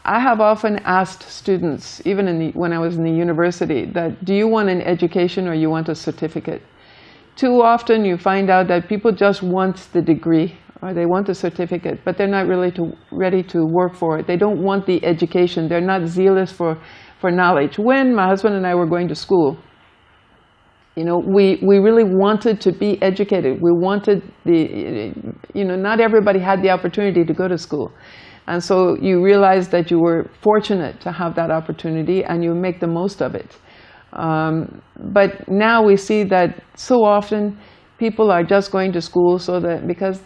I have often asked students, even when I was in the university, that do you want an education or you want a certificate? Too often you find out that people just want the degree or they want a certificate, but they're not really ready to work for it. They don't want the education. They're not zealous for knowledge. When my husband and I were going to school, we really wanted to be educated. We wanted not everybody had the opportunity to go to school. And so you realize that you were fortunate to have that opportunity and you make the most of it. But now we see that so often people are just going to school because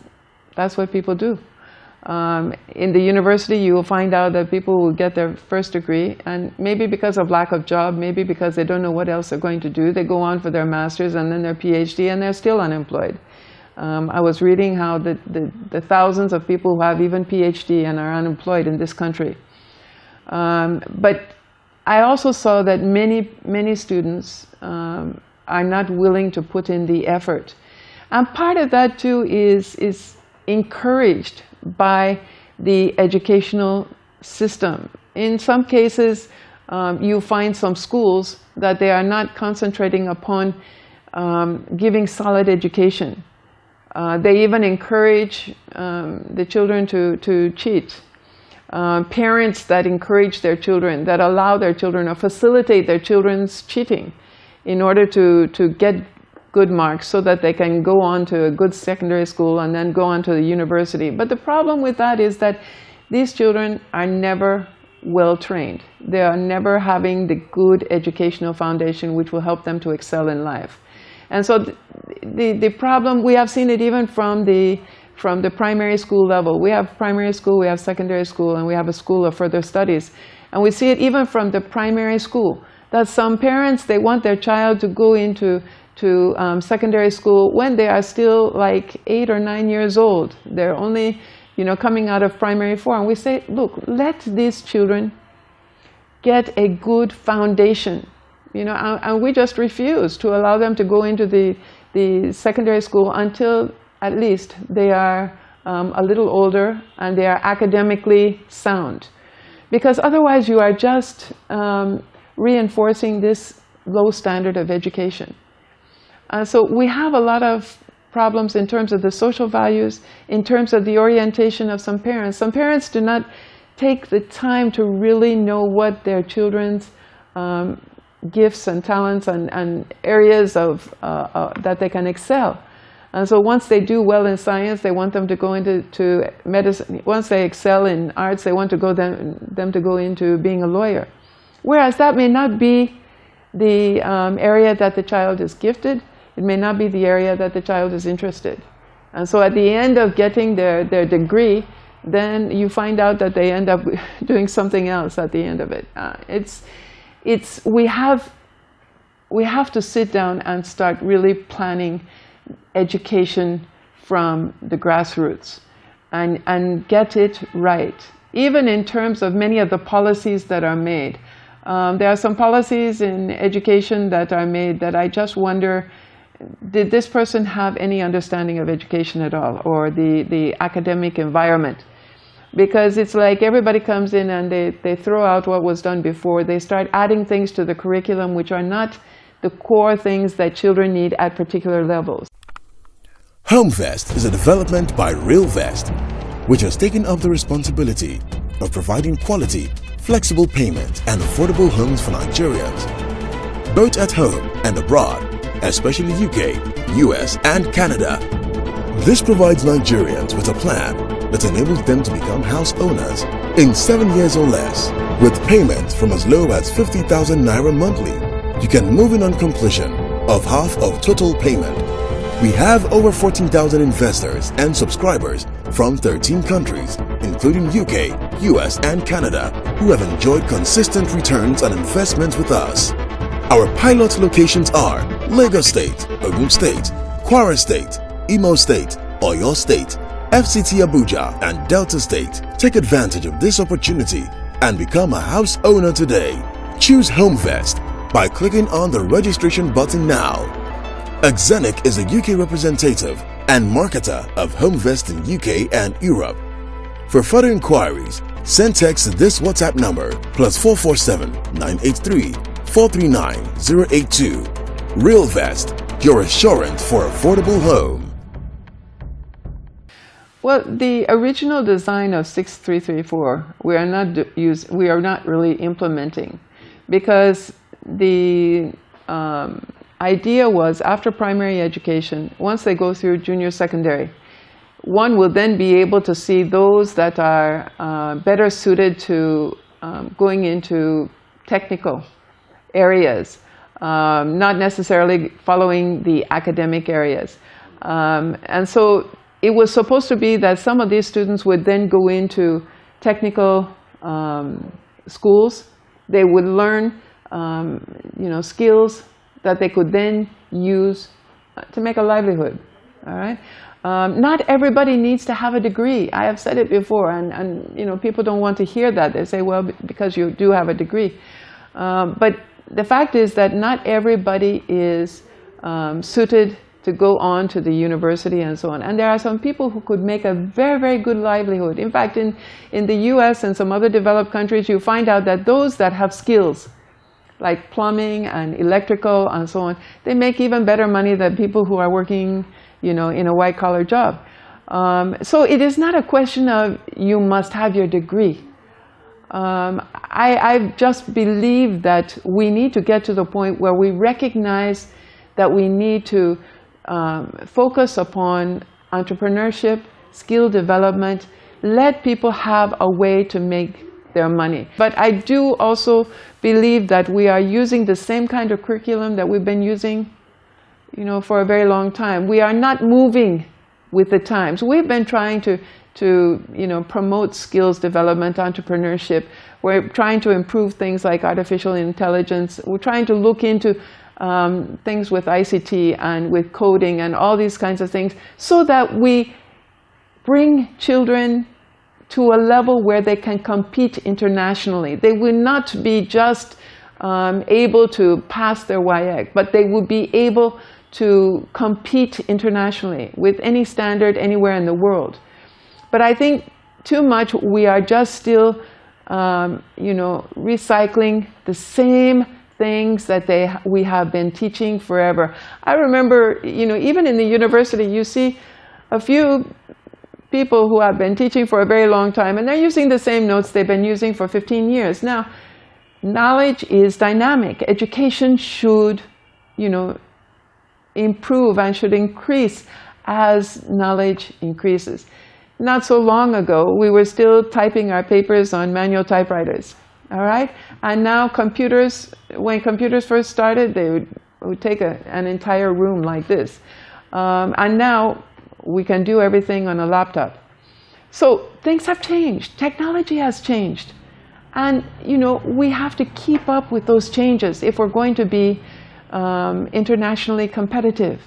that's what people do. In the university, you will find out that people will get their first degree, and maybe because of lack of job, maybe because they don't know what else they're going to do, they go on for their master's and then their PhD, and they're still unemployed. I was reading how the thousands of people who have even PhD and are unemployed in this country. But I also saw that many students are not willing to put in the effort. And part of that too is encouraged by the educational system. In some cases, you find some schools that they are not concentrating upon giving solid education. They even encourage the children to cheat. Parents that encourage their children, that allow their children or facilitate their children's cheating in order to get good marks so that they can go on to a good secondary school and then go on to the university. But the problem with that is that these children are never well trained. They are never having the good educational foundation which will help them to excel in life. And so the problem, we have seen it even from the primary school level. We have primary school, we have secondary school, and we have a school of further studies. And we see it even from the primary school, that some parents, they want their child to go into secondary school when they are still like 8 or 9 years old. They're only, coming out of primary 4. And we say, look, let these children get a good foundation, and we just refuse to allow them to go into the secondary school until at least they are a little older and they are academically sound. Because otherwise you are just reinforcing this low standard of education. So we have a lot of problems in terms of the social values, in terms of the orientation of some parents. Some parents do not take the time to really know what their children's gifts and talents and areas of that they can excel. And so once they do well in science, they want them to go into medicine. Once they excel in arts, they want them to go into being a lawyer. Whereas that may not be the area that the child is gifted. It may not be the area that the child is interested. And so at the end of getting their degree, then you find out that they end up doing something else at the end of it. We have to sit down and start really planning education from the grassroots and get it right. Even in terms of many of the policies that are made. There are some policies in education that are made that I just wonder, did this person have any understanding of education at all, or the academic environment? Because it's like everybody comes in and they throw out what was done before. They start adding things to the curriculum which are not the core things that children need at particular levels. Homefest is a development by RealVest, which has taken up the responsibility of providing quality, flexible payment and affordable homes for Nigerians, both at home and abroad, especially UK, US and Canada. This provides Nigerians with a plan that enables them to become house owners in 7 years or less, with payments from as low as 50,000 Naira monthly. You can move in on completion of half of total payment. We have over 14,000 investors and subscribers from 13 countries, including UK, US and Canada, who have enjoyed consistent returns on investments with us. Our pilot locations are Lagos State, Ogun State, Kwara State, Imo State, Oyo State, FCT Abuja and Delta State. Take advantage of this opportunity and become a house owner today. Choose Homefest by clicking on the registration button now. Exenic is the UK representative and marketer of Homefest in UK and Europe. For further inquiries, send text to this WhatsApp number +447 983 439 082. Real Vest, your assurance for affordable home. Well, the original design of 6334 we are not really implementing, because the idea was after primary education, once they go through junior secondary, one will then be able to see those that are better suited to going into technical areas, not necessarily following the academic areas. And so it was supposed to be that some of these students would then go into technical schools. They would learn skills that they could then use to make a livelihood. All right. Not everybody needs to have a degree. I have said it before, and people don't want to hear that. They say, well, because you do have a degree. But the fact is that not everybody is suited to go on to the university and so on. And there are some people who could make a very, very good livelihood. In fact, in the US and some other developed countries, you find out that those that have skills, like plumbing and electrical and so on, they make even better money than people who are working, in a white-collar job. So it is not a question of you must have your degree. I just believe that we need to get to the point where we recognize that we need to focus upon entrepreneurship, skill development, let people have a way to make their money. But I do also believe that we are using the same kind of curriculum that we've been using, for a very long time. We are not moving with the times. We've been trying to promote skills development, entrepreneurship. We're trying to improve things like artificial intelligence. We're trying to look into things with ICT and with coding and all these kinds of things, so that we bring children to a level where they can compete internationally. They will not be just able to pass their WIAC, but they will be able to compete internationally with any standard anywhere in the world. But I think too much we are just still, recycling the same things that we have been teaching forever. I remember, even in the university, you see a few people who have been teaching for a very long time, and they're using the same notes they've been using for 15 years. Now, knowledge is dynamic. Education should, improve and should increase as knowledge increases. Not so long ago, we were still typing our papers on manual typewriters. All right? And now computers, when computers first started, they would take an entire room like this. And now we can do everything on a laptop. So things have changed. Technology has changed. And, we have to keep up with those changes if we're going to be internationally competitive.